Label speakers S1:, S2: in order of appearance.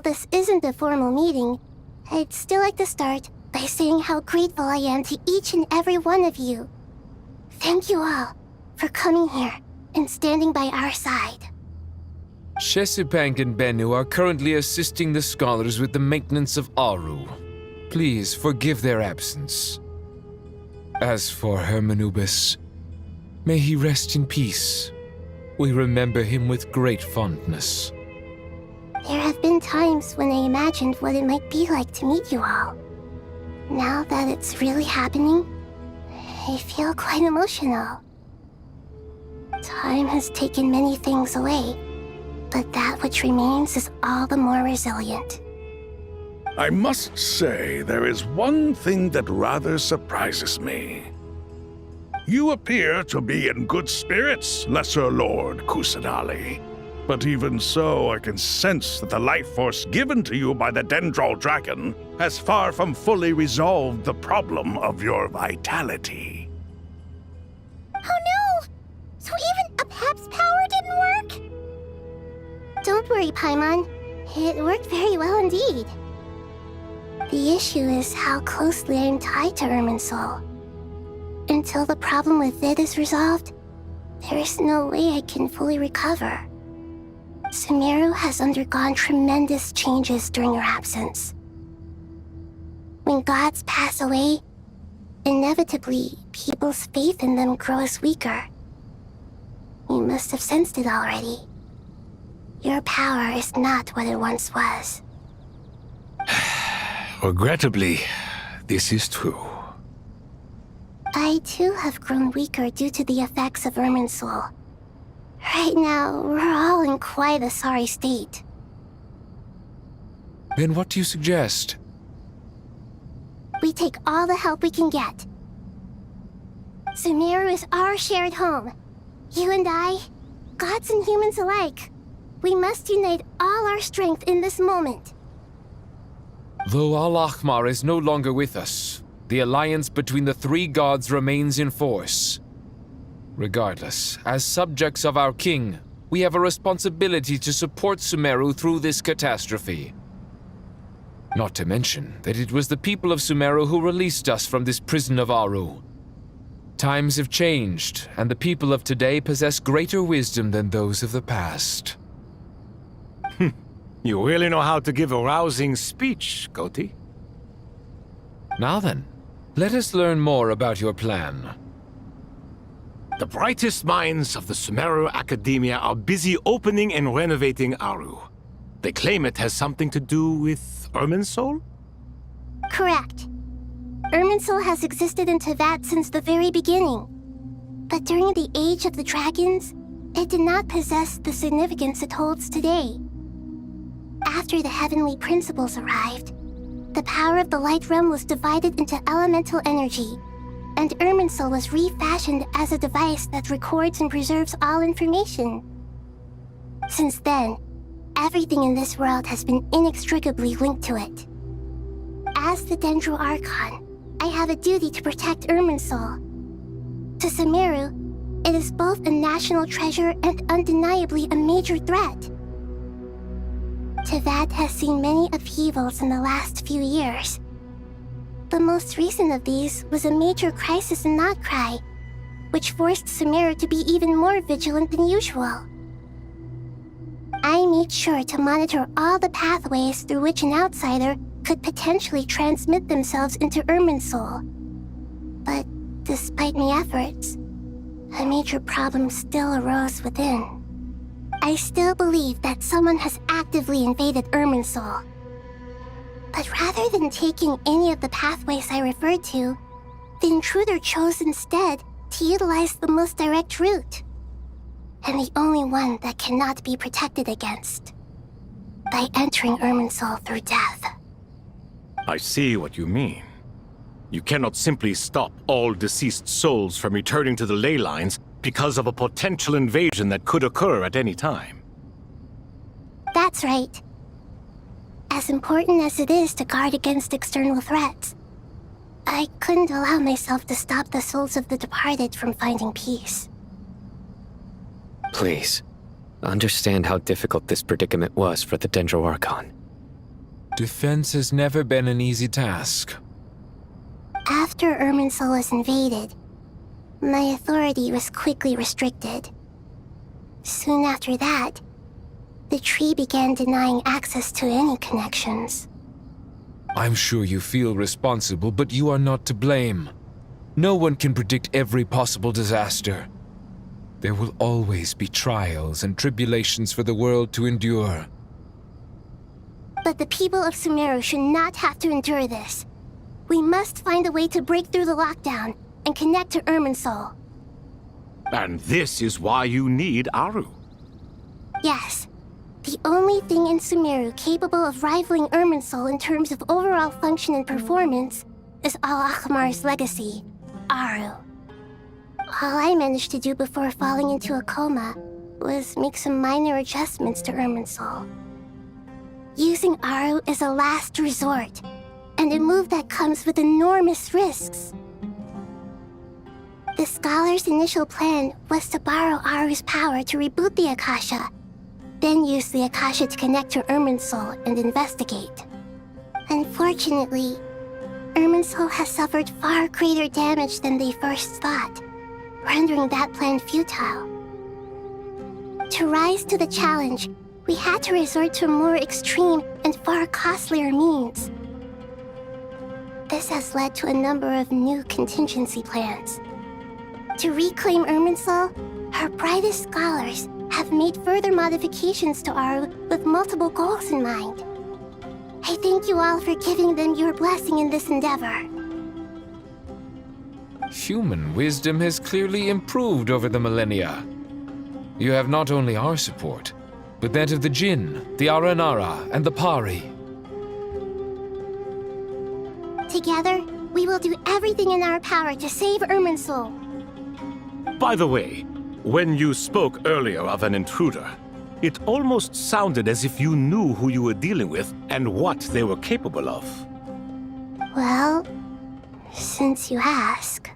S1: this isn't a formal meeting, I'd still like to start by saying how grateful I am to each and every one of you. Thank you all for coming here and standing by our side.
S2: Shesipank and Bennu are currently assisting the scholars with the maintenance of Aru. Please forgive their absence. As for Hermanubis, may he rest in peace. We remember him with great fondness.
S1: There have been times when I imagined what it might be like to meet you all. Now that it's really happening, I feel quite emotional. Time has taken many things away, but that which remains is all the more resilient.
S3: I must say, there is one thing that rather surprises me. You appear to be in good spirits, Lesser Lord Kusanali. But even so, I can sense that the life force given to you by the Dendral Dragon has far from fully resolved the problem of your vitality.
S1: Oh no! So even Apep's power didn't work? Don't worry, Paimon. It worked very well indeed. The issue is how closely I'm tied to Irminsul. Until the problem with it is resolved, there is no way I can fully recover. Sumeru has undergone tremendous changes during your absence. When gods pass away, inevitably, people's faith in them grows weaker. You must have sensed it already. Your power is not what it once was.
S4: Regrettably, this is true.
S1: I too have grown weaker due to the effects of Irminsul. Right now, we're all in quite a sorry state.
S2: Then what do you suggest?
S1: We take all the help we can get. Sumeru is our shared home. You and I, gods and humans alike. We must unite all our strength in this moment.
S2: Though Al-Ahmar is no longer with us, the alliance between the three gods remains in force. Regardless, as subjects of our king, we have a responsibility to support Sumeru through this catastrophe. Not to mention that it was the people of Sumeru who released us from this prison of Aru. Times have changed, and the people of today possess greater wisdom than those of the past.
S4: You really know how to give a rousing speech, Koti.
S2: Now then, let us learn more about your plan.
S4: The brightest minds of the Sumeru Academia are busy opening and renovating Aru. They claim it has something to do with Irminsul?
S1: Correct. Irminsul has existed in Teyvat since the very beginning. But during the Age of the Dragons, it did not possess the significance it holds today. After the heavenly principles arrived, the power of the Light Realm was divided into elemental energy, and Irminsul was refashioned as a device that records and preserves all information. Since then, everything in this world has been inextricably linked to it. As the Dendral Archon, I have a duty to protect Irminsul. To Sumeru, it is both a national treasure and undeniably a major threat. Teyvat has seen many upheavals in the last few years. The most recent of these was a major crisis in Notcry, which forced Sumeru to be even more vigilant than usual. I made sure to monitor all the pathways through which an outsider could potentially transmit themselves into Irminsul. But despite my efforts, a major problem still arose within. I still believe that someone has actively invaded Irminsul. But rather than taking any of the pathways I referred to, the intruder chose instead to utilize the most direct route, and the only one that cannot be protected against, by entering Irminsul through death.
S4: I see what you mean. You cannot simply stop all deceased souls from returning to the ley lines because of a potential invasion that could occur at any time.
S1: That's right. As important as it is to guard against external threats, I couldn't allow myself to stop the souls of the departed from finding peace.
S5: Please, understand how difficult this predicament was for the Dendral Archon.
S2: Defense has never been an easy task.
S1: After Irminsul was invaded, my authority was quickly restricted. Soon after that, the tree began denying access to any connections.
S2: I'm sure you feel responsible, but you are not to blame. No one can predict every possible disaster. There will always be trials and tribulations for the world to endure.
S1: But the people of Sumeru should not have to endure this. We must find a way to break through the lockdown and connect to Irminsul.
S4: And this is why you need Aru.
S1: Yes. The only thing in Sumeru capable of rivaling Irminsul in terms of overall function and performance is Al-Akhmar's legacy, Aru. All I managed to do before falling into a coma was make some minor adjustments to Irminsul. Using Aru is a last resort, and a move that comes with enormous risks. The scholar's initial plan was to borrow Aru's power to reboot the Akasha, then use the Akasha to connect to Irminsul and investigate. Unfortunately, Irminsul has suffered far greater damage than they first thought, rendering that plan futile. To rise to the challenge, we had to resort to more extreme and far costlier means. This has led to a number of new contingency plans. To reclaim Irminsul, our brightest scholars have made further modifications to Aru with multiple goals in mind. I thank you all for giving them your blessing in this endeavor.
S2: Human wisdom has clearly improved over the millennia. You have not only our support, but that of the Jinn, the Aranara, and the Pari.
S1: Together, we will do everything in our power to save Irminsul.
S4: By the way, when you spoke earlier of an intruder, it almost sounded as if you knew who you were dealing with and what they were capable of.
S1: Well, since you ask.